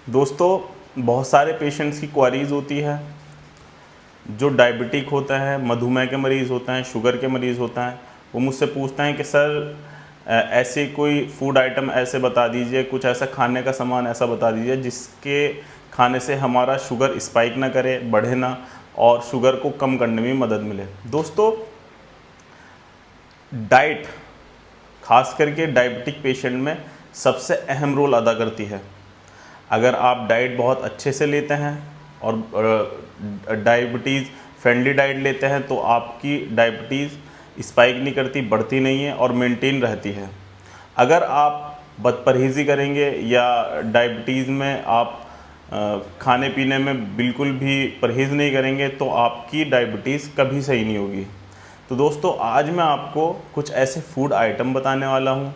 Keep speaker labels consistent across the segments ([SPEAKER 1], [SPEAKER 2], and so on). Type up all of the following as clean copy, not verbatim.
[SPEAKER 1] दोस्तों, बहुत सारे पेशेंट्स की क्वारीज होती है जो डायबिटिक होता है, मधुमेह के मरीज़ होते हैं, शुगर के मरीज़ होते हैं। वो मुझसे पूछते हैं कि सर ऐसे कोई फूड आइटम ऐसे बता दीजिए, कुछ ऐसा खाने का सामान ऐसा बता दीजिए जिसके खाने से हमारा शुगर स्पाइक ना करे, बढ़े ना, और शुगर को कम करने में मदद मिले। दोस्तों, डाइट खास करके डायबिटिक पेशेंट में सबसे अहम रोल अदा करती है। अगर आप डाइट बहुत अच्छे से लेते हैं और डायबिटीज़ फ्रेंडली डाइट लेते हैं तो आपकी डायबिटीज़ स्पाइक नहीं करती, बढ़ती नहीं है और मेंटेन रहती है। अगर आप बदपरहेज़ी करेंगे या डायबिटीज़ में आप खाने पीने में बिल्कुल भी परहेज़ नहीं करेंगे तो आपकी डायबिटीज़ कभी सही नहीं होगी। तो दोस्तों, आज मैं आपको कुछ ऐसे फूड आइटम बताने वाला हूँ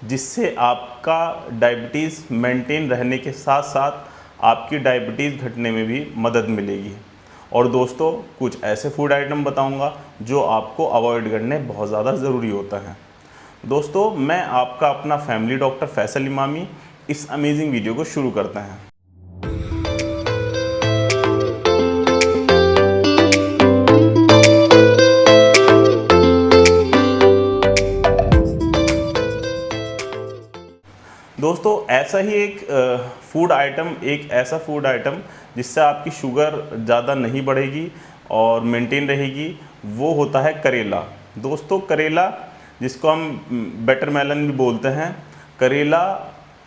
[SPEAKER 1] जिससे आपका डायबिटीज़ मेंटेन रहने के साथ साथ आपकी डायबिटीज़ घटने में भी मदद मिलेगी। और दोस्तों, कुछ ऐसे फूड आइटम बताऊंगा जो आपको अवॉइड करने बहुत ज़्यादा ज़रूरी होता है। दोस्तों, मैं आपका अपना फैमिली डॉक्टर फैसल इमामी इस अमेजिंग वीडियो को शुरू करते हैं। दोस्तों, ऐसा ही एक ऐसा फूड आइटम जिससे आपकी शुगर ज़्यादा नहीं बढ़ेगी और मेंटेन रहेगी, वो होता है करेला। दोस्तों, करेला जिसको हम बटर मेलन भी बोलते हैं, करेला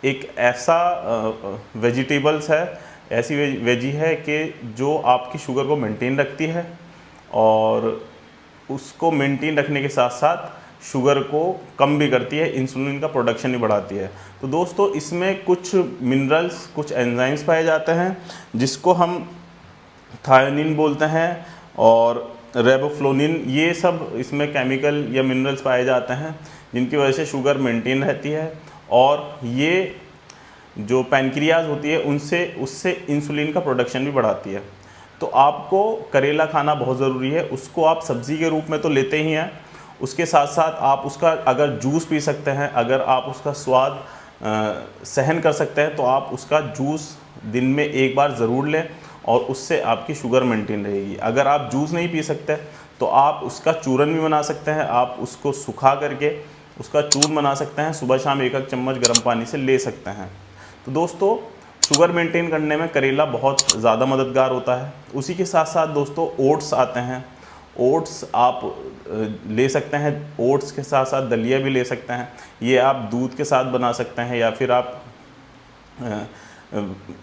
[SPEAKER 1] एक ऐसा वेजिटेबल्स है, ऐसी वेजी है कि जो आपकी शुगर को मेंटेन रखती है और उसको मेंटेन रखने के साथ साथ शुगर को कम भी करती है, इंसुलिन का प्रोडक्शन भी बढ़ाती है। तो दोस्तों, इसमें कुछ मिनरल्स, कुछ एंजाइम्स पाए जाते हैं जिसको हम थायोनिन बोलते हैं और रेबोफ्लोनिन, ये सब इसमें केमिकल या मिनरल्स पाए जाते हैं जिनकी वजह से शुगर मेंटेन रहती है और ये जो पैनक्रियाज होती है उससे इंसुलिन का प्रोडक्शन भी बढ़ाती है। तो आपको करेला खाना बहुत ज़रूरी है। उसको आप सब्ज़ी के रूप में तो लेते ही हैं, उसके साथ साथ आप उसका अगर जूस पी सकते हैं, अगर आप उसका स्वाद सहन कर सकते हैं तो आप उसका जूस दिन में एक बार ज़रूर लें और उससे आपकी शुगर मेंटेन रहेगी। अगर आप जूस नहीं पी सकते तो आप उसका चूरन भी बना सकते हैं, आप उसको सुखा करके उसका चूर्ण बना सकते हैं, सुबह शाम एक एक चम्मच गर्म पानी से ले सकते हैं। तो दोस्तों, शुगर मेंटेन करने में करेला बहुत ज़्यादा मददगार होता है। उसी के साथ साथ दोस्तों, ओट्स आते हैं। ओट्स आप ले सकते हैं, ओट्स के साथ साथ दलिया भी ले सकते हैं। ये आप दूध के साथ बना सकते हैं या फिर आप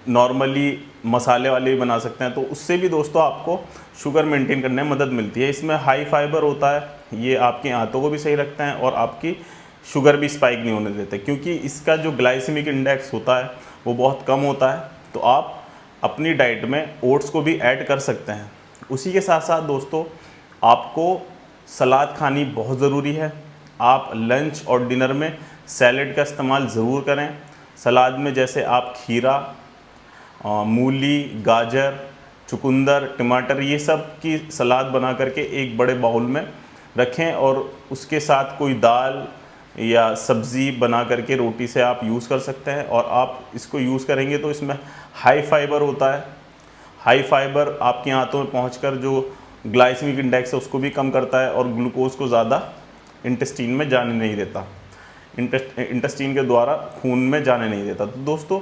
[SPEAKER 1] नॉर्मली मसाले वाले भी बना सकते हैं। तो उससे भी दोस्तों आपको शुगर मेंटेन करने में मदद मिलती है। इसमें हाई फाइबर होता है, ये आपकी आंतों को भी सही रखते हैं और आपकी शुगर भी स्पाइक नहीं होने देते, क्योंकि इसका जो ग्लाइसेमिक इंडेक्स होता है वो बहुत कम होता है। तो आप अपनी डाइट में ओट्स को भी ऐड कर सकते हैं। उसी के साथ साथ दोस्तों, आपको सलाद खानी बहुत ज़रूरी है। आप लंच और डिनर में सैलेड का इस्तेमाल ज़रूर करें। सलाद में जैसे आप खीरा, मूली, गाजर, चुकंदर, टमाटर, ये सब की सलाद बना करके एक बड़े बाउल में रखें और उसके साथ कोई दाल या सब्ज़ी बना करके रोटी से आप यूज़ कर सकते हैं। और आप इसको यूज़ करेंगे तो इसमें हाई फाइबर होता है। हाई फाइबर आपकी आंतों में पहुंचकर जो ग्लाइसेमिक इंडेक्स है उसको भी कम करता है और ग्लूकोज को ज़्यादा इंटेस्टीन में जाने नहीं देता, इंटेस्टीन के द्वारा खून में जाने नहीं देता। तो दोस्तों,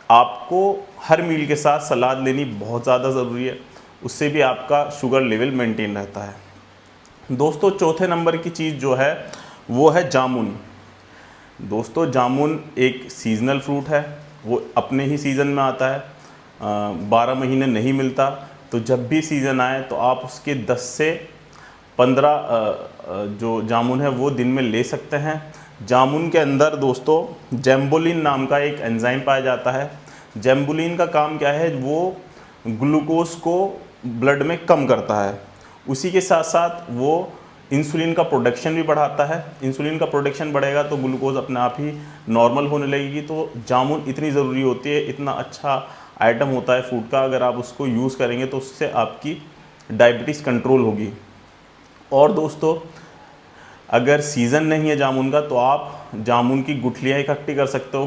[SPEAKER 1] आपको हर मील के साथ सलाद लेनी बहुत ज़्यादा ज़रूरी है, उससे भी आपका शुगर लेवल मेंटेन रहता है। दोस्तों, चौथे नंबर की चीज़ जो है वो है जामुन। दोस्तों, जामुन एक सीजनल फ्रूट है, वो अपने ही सीज़न में आता है, 12 महीने नहीं मिलता। तो जब भी सीज़न आए तो आप उसके 10 से 15 जो जामुन है वो दिन में ले सकते हैं। जामुन के अंदर दोस्तों जैम्बुलिन नाम का एक एंजाइम पाया जाता है। जैम्बुलिन का काम क्या है, वो ग्लूकोज को ब्लड में कम करता है। उसी के साथ साथ वो इंसुलिन का प्रोडक्शन भी बढ़ाता है। इंसुलिन का प्रोडक्शन बढ़ेगा तो ग्लूकोज अपने आप ही नॉर्मल होने लगेगी। तो जामुन इतनी ज़रूरी होती है, इतना अच्छा आइटम होता है फूड का, अगर आप उसको यूज़ करेंगे तो उससे आपकी डायबिटीज़ कंट्रोल होगी। और दोस्तों, अगर सीज़न नहीं है जामुन का तो आप जामुन की गुठलियाँ इकट्ठी कर सकते हो।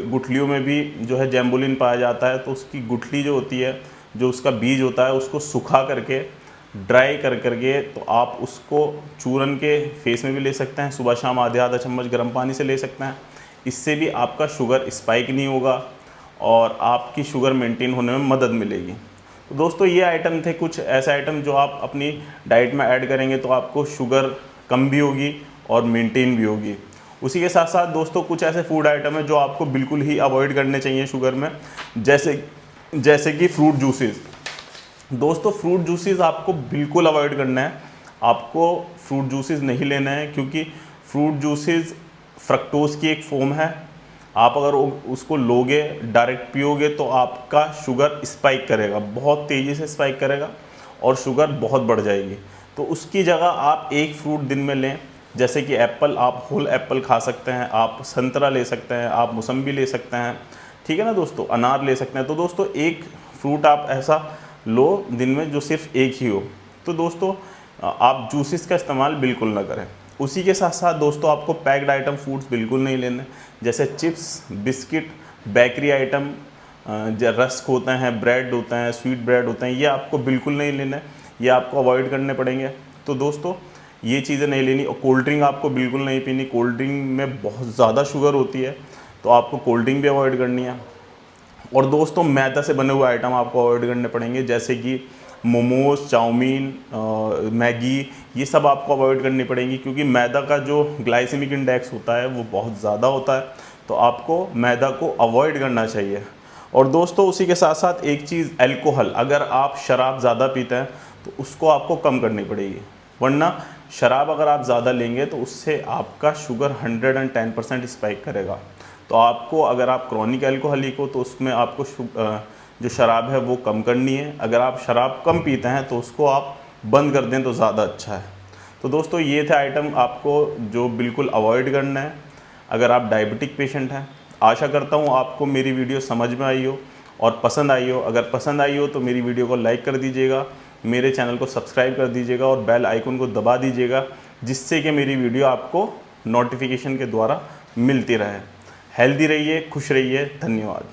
[SPEAKER 1] गुठलियों में भी जो है जैम्बुलिन पाया जाता है, तो उसकी गुठली जो होती है, जो उसका बीज होता है, उसको सुखा करके ड्राई करके तो आप उसको चूरन के फेस में भी ले सकते हैं। सुबह शाम आधा आधा चम्मच गर्म पानी से ले सकते हैं। इससे भी आपका शुगर स्पाइक नहीं होगा और आपकी शुगर मेंटेन होने में मदद मिलेगी। तो दोस्तों ये आइटम थे कुछ ऐसे आइटम जो आप अपनी डाइट में ऐड करेंगे तो आपको शुगर कम भी होगी और मेंटेन भी होगी। उसी के साथ साथ दोस्तों कुछ ऐसे फूड आइटम है जो आपको बिल्कुल ही अवॉइड करने चाहिए शुगर में, जैसे कि फ्रूट जूसेस। दोस्तों फ्रूट जूसेस आपको बिल्कुल अवॉइड करना है। आपको फ्रूट जूसेस नहीं लेना है, क्योंकि फ्रूट जूसेस फ्रक्टोज की एक फॉर्म है। आप अगर उसको लोगे, डायरेक्ट पियोगे, तो आपका शुगर स्पाइक करेगा, बहुत तेज़ी से स्पाइक करेगा और शुगर बहुत बढ़ जाएगी। तो उसकी जगह आप एक फ्रूट दिन में लें, जैसे कि एप्पल, आप होल एप्पल खा सकते हैं, आप संतरा ले सकते हैं, आप मौसम्बी ले सकते हैं, ठीक है ना दोस्तों, अनार ले सकते हैं। तो दोस्तों एक फ्रूट आप ऐसा लो दिन में जो सिर्फ एक ही हो। तो दोस्तों आप जूसेस का इस्तेमाल बिल्कुल ना करें। उसी के साथ साथ दोस्तों आपको पैक्ड आइटम फूड्स बिल्कुल नहीं लेने, जैसे chips, biscuit, bakery item, rusk होते हैं, ब्रेड होते हैं, स्वीट ब्रेड होते हैं, ये आपको बिल्कुल नहीं लेना है, ये आपको अवॉइड करने पड़ेंगे। तो दोस्तों ये चीज़ें नहीं लेनी। और कोल्ड ड्रिंक आपको बिल्कुल नहीं पीनी। कोल्ड ड्रिंक में बहुत ज़्यादा शुगर होती है, तो आपको कोल्ड ड्रिंक भी अवॉइड करनी है। और दोस्तों मैदा से बने हुए आइटम आपको अवॉइड करने पड़ेंगे, जैसे कि मोमोज, चाउमीन, मैगी, ये सब आपको अवॉइड करनी पड़ेंगी, क्योंकि मैदा का जो ग्लाइसेमिक इंडेक्स होता है वो बहुत ज़्यादा होता है। तो आपको मैदा को अवॉइड करना चाहिए। और दोस्तों उसी के साथ साथ एक चीज़, अल्कोहल, अगर आप शराब ज़्यादा पीते हैं तो उसको आपको कम करनी पड़ेगी, वरना शराब अगर आप ज़्यादा लेंगे तो उससे आपका शुगर 110% स्पाइक करेगा। तो आपको, अगर आप क्रॉनिक अल्कोहलिक हो, तो उसमें आपको जो शराब है वो कम करनी है। अगर आप शराब कम पीते हैं तो उसको आप बंद कर दें तो ज़्यादा अच्छा है। तो दोस्तों ये थे आइटम आपको जो बिल्कुल अवॉइड करना है अगर आप डायबिटिक पेशेंट हैं। आशा करता हूँ आपको मेरी वीडियो समझ में आई हो और पसंद आई हो। अगर पसंद आई हो तो मेरी वीडियो को लाइक कर दीजिएगा, मेरे चैनल को सब्सक्राइब कर दीजिएगा और बेल आइकन को दबा दीजिएगा, जिससे कि मेरी वीडियो आपको नोटिफिकेशन के द्वारा मिलती रहे। हेल्दी रहिए, खुश रहिए, धन्यवाद।